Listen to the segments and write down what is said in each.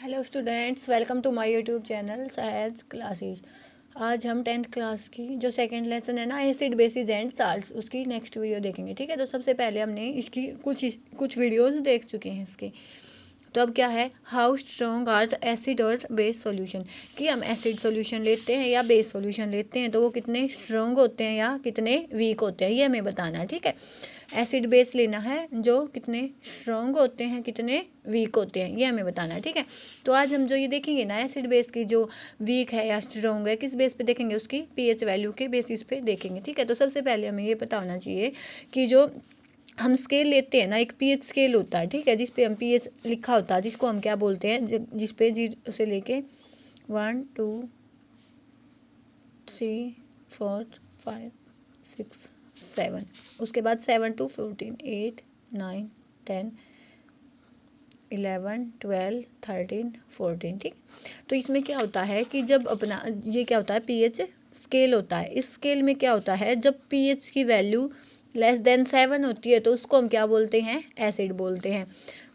Hello students, welcome to my YouTube channel Sahaj classes. आज हम 10th class की जो सेकंड लेसन है ना, एसिड बेसिस एंड साल्ट्स, उसकी नेक्स्ट वीडियो देखेंगे। ठीक है, तो सबसे पहले हमने इसकी कुछ वीडियोस देख चुके हैं इसके। तो अब क्या है, how strong are the acid और बेस सॉल्यूशन, कि हम एसिड सॉल्यूशन लेते हैं या बेस सॉल्यूशन लेते हैं तो वो कितने स्ट्रॉन्ग होते हैं या कितने वीक होते हैं, ये हमें बताना है। ठीक है, एसिड बेस लेना है जो कितने स्ट्रॉन्ग होते हैं कितने वीक होते हैं, ये हमें बताना है। ठीक है, तो आज हम जो ये देखेंगे ना, एसिड बेस की जो वीक है या स्ट्रॉन्ग है, किस बेस पे देखेंगे, उसकी पीएच वैल्यू के बेसिस पे देखेंगे। ठीक है, तो सबसे पहले हमें ये पता होना चाहिए कि जो हम स्केल लेते हैं ना, एक पीएच स्केल होता है। ठीक है, जिस पे हम पीएच लिखा होता है, जिसको हम क्या बोलते हैं, जिस पे 0 से लेके 1 2 3 4 5 6 7, उसके बाद 7 to 14 8 9 10 11 12 13 14। ठीक, तो इसमें क्या होता है कि जब अपना ये क्या होता है, पीएच स्केल होता है। इस स्केल में क्या होता है, जब पीएच की वैल्यू लेस देन 7 होती है तो उसको हम क्या बोलते हैं, एसिड बोलते हैं।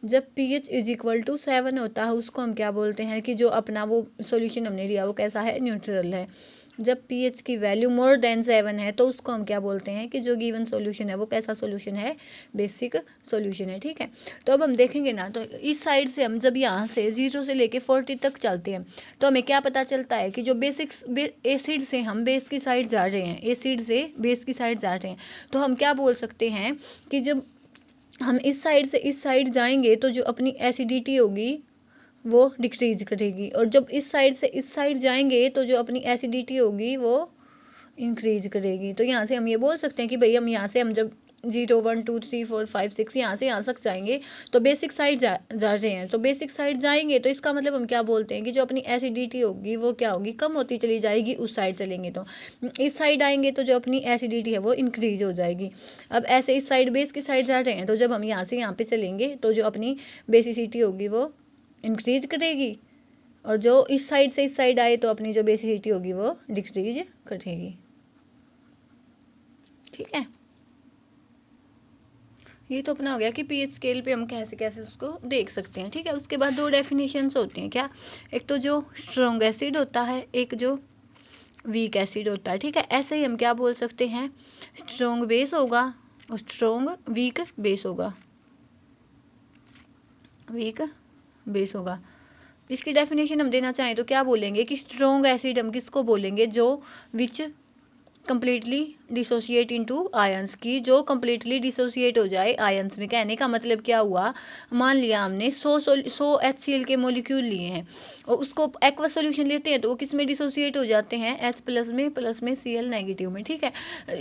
जब pH इज इक्वल टू 7 होता है उसको हम क्या बोलते हैं, कि जो अपना वो सॉल्यूशन हमने लिया वो कैसा है, न्यूट्रल है। जब pH की वैल्यू मोर देन 7 है तो उसको हम क्या बोलते हैं, कि जो गिवन सॉल्यूशन है वो कैसा सॉल्यूशन है, बेसिक सॉल्यूशन है। ठीक है, तो अब हम देखेंगे ना, तो इस साइड से हम जब यहाँ से 0 से लेके 40 तक चलते हैं तो हमें क्या पता चलता है कि जो एसिड से हम बेस की साइड जा रहे हैं, एसिड से बेस की साइड जा रहे हैं, तो हम क्या बोल सकते हैं कि जब हम इस साइड से इस साइड जाएंगे तो जो अपनी एसिडिटी होगी वो डिक्रीज करेगी, और जब इस साइड से इस साइड जाएंगे तो जो अपनी एसिडिटी होगी वो इंक्रीज करेगी। तो यहाँ से हम ये बोल सकते हैं कि भाई हम यहाँ से हम जब 0 1 2 3 4 5 6 यहाँ से यहाँ तक जाएंगे तो बेसिक साइड जा रहे हैं, तो बेसिक साइड जाएंगे तो इसका मतलब हम क्या बोलते हैं कि जो अपनी एसिडिटी होगी वो क्या होगी, कम होती चली जाएगी। उस साइड चलेंगे तो इस साइड आएंगे तो जो अपनी एसिडिटी है वो इंक्रीज हो जाएगी। अब ऐसे इस साइड बेस की साइड जा रहे हैं तो जब हम यहाँ से यहाँ पे चलेंगे तो जो अपनी बेसिसिटी होगी वो इंक्रीज करेगी, और जो इस साइड से इस साइड आए तो अपनी जो बेसिसिटी होगी वो डिक्रीज करेगी। ठीक है, ये तो अपना हो गया कि पीएच स्केल पे हम कैसे कैसे उसको देख सकते हैं। ठीक है, उसके बाद दो डेफिनेशंस होती हैं क्या, एक तो जो स्ट्रॉन्ग एसिड होता है, एक जो वीक एसिड होता है। ठीक है, ऐसे ही हम क्या बोल सकते हैं, स्ट्रॉन्ग बेस होगा और स्ट्रॉन्ग वीक बेस होगा, वीक बेस होगा। इसकी डेफिनेशन हम देना चाहें तो क्या बोलेंगे कि स्ट्रॉन्ग एसिड हम किसको बोलेंगे, जो विच कंप्लीटली डिसोसिएट इनटू आयंस, की जो कंप्लीटली डिसोसिएट हो जाए आयंस में। कहने का मतलब क्या हुआ, मान लिया हमने 100 HCl के मोलिक्यूल लिए हैं और उसको एक्वस सॉल्यूशन लेते हैं तो वो किस में डिसोसिएट हो जाते हैं, H प्लस में Cl नेगेटिव में। ठीक है,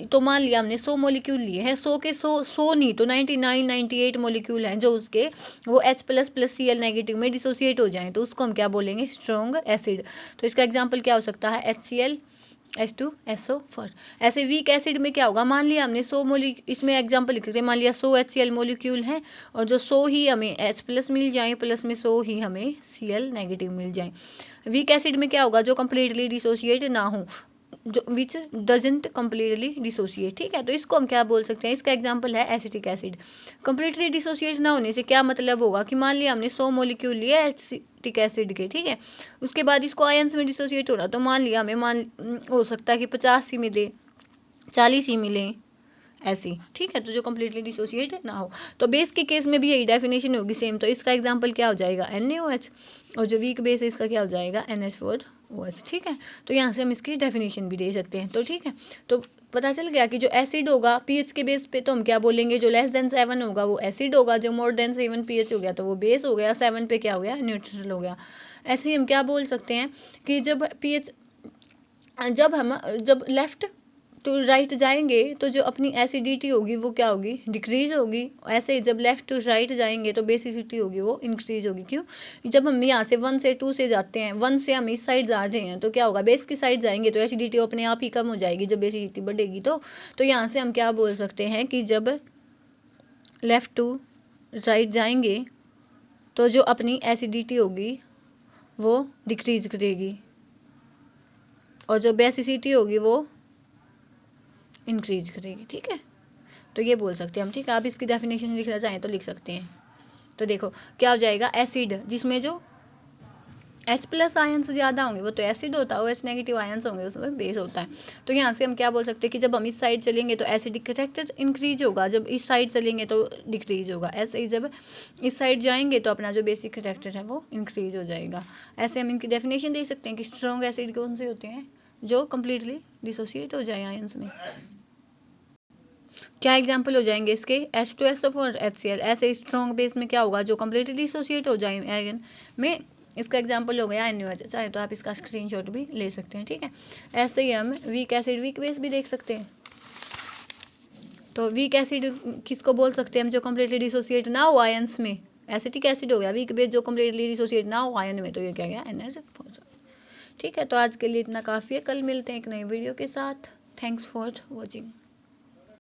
तो मान लिया हमने 100 मोलिक्यूल लिए हैं, 100 के 100 नहीं तो 99 98 मोलिक्यूल हैं जो उसके वो H प्लस Cl नेगेटिव में डिसोसिएट हो जाएं तो उसको हम क्या बोलेंगे, स्ट्रॉन्ग एसिड। तो इसका एग्जाम्पल क्या हो सकता है, HCl H2SO4। ऐसे वीक एसिड में क्या होगा, मान लिया हमने 100 इसमें एग्जांपल लिख रहे, मान लिया 100 HCl मोलिक्यूल है और जो 100 ही हमें H प्लस मिल जाए, प्लस में 100 ही हमें Cl नेगेटिव मिल जाए। वीक एसिड में क्या होगा, जो कम्प्लीटली डिसोसिएट ना हो, जो विच डजंट कम्प्लीटली डिसोसिएट। ठीक है, तो इसको हम क्या बोल सकते हैं, इसका एग्जांपल है एसिटिक एसिड। कम्प्लीटली डिसोसिएट ना होने से क्या मतलब होगा, कि मान लिया हमने 100 मोलिक्यूल लिए एसिटिक एसिड के, ठीक है, उसके बाद इसको आयंस में डिसोसिएट हो रहा, तो मान लिया हमें हो सकता है कि 50 ही मिले, 40 ही मिले ऐसी। ठीक है, तो जो कम्प्लीटली डिसोसिएट ना हो। तो बेस के केस में भी यही डेफिनेशन होगी सेम, तो इसका एग्जांपल क्या हो जाएगा, NaOH, और जो वीक बेस है इसका क्या हो जाएगा, NH4OH। ठीक है, तो यहाँ से हम इसकी डेफिनेशन भी दे सकते हैं। तो ठीक है, तो पता चल गया कि जो एसिड होगा पीएच के बेस पे तो हम क्या बोलेंगे, जो लेस देन 7 होगा वो एसिड होगा, जो मोर देन 7 pH हो गया तो वो बेस हो गया, 7 पे क्या हो गया, न्यूट्रल हो गया। ऐसे ही हम क्या बोल सकते हैं कि जब pH जब लेफ्ट टू राइट जाएंगे तो जो अपनी एसिडिटी होगी वो क्या होगी, डिक्रीज होगी। ऐसे ही जब लेफ्ट टू राइट जाएंगे तो बेसिसिटी होगी वो इंक्रीज होगी। क्यों, जब हम यहाँ से 1 से 2 से जाते हैं, 1 से हम इस साइड जा रहे हैं तो क्या होगा, बेस की साइड जाएंगे तो एसिडिटी अपने आप ही कम हो जाएगी जब एसिडिटी बढ़ेगी। तो यहाँ से हम क्या बोल सकते हैं कि जब लेफ्ट टू राइट जाएंगे तो जो अपनी एसिडिटी होगी वो डिक्रीज करेगी और जो बेसिसिटी होगी वो इंक्रीज करेगी। ठीक है, तो ये बोल सकते हैं हम। ठीक है, आप इसकी डेफिनेशन लिखना चाहें तो लिख सकते हैं। तो देखो क्या हो जाएगा, एसिड जिसमें जो H+ आयंस ज़्यादा होंगे, वो तो एसिड होता है, OH नेगेटिव आयंस होंगे, उसमें बेस होता है। तो यहाँ से हम क्या बोल सकते हैं कि जब हम इस साइड चलेंगे तो एसिडिक करेक्टर इंक्रीज होगा, जब इस साइड चलेंगे तो डिक्रीज होगा। ऐसे ही जब इस साइड जाएंगे तो अपना जो बेसिक करेक्टर है वो इंक्रीज हो जाएगा। ऐसे हम इनकी डेफिनेशन दे सकते हैं कि स्ट्रॉन्ग एसिड कौन से होते हैं, जो कम्प्लीटली डिसोसिएट हो जाए आयंस में। क्या एग्जाम्पल हो जाएंगे इसके, H2SO4 और HCl। ऐसे स्ट्रॉन्ग बेस में क्या होगा, जो कम्प्लीटली डिसोसिएट हो जाए आयन में। इसका एग्जाम्पल हो गया NaOH। चाहे तो आप इसका स्क्रीनशॉट भी ले सकते हैं, ठीक है। ऐसे ही हम वीक एसिड वीक बेस भी देख सकते हैं। तो वीक एसिड किसको बोल सकते हैं हम, जो कम्प्लीटली डिसोसिएट ना हो आयंस में। एसिटिक एसिड हो गया वीक बेस, जो कम्प्लीटली डिसोसिएट ना हो आयन में, तो ये क्या गया NaOH। ठीक है, तो आज के लिए इतना काफ़ी है, कल मिलते हैं एक नई वीडियो के साथ। Thanks for watching.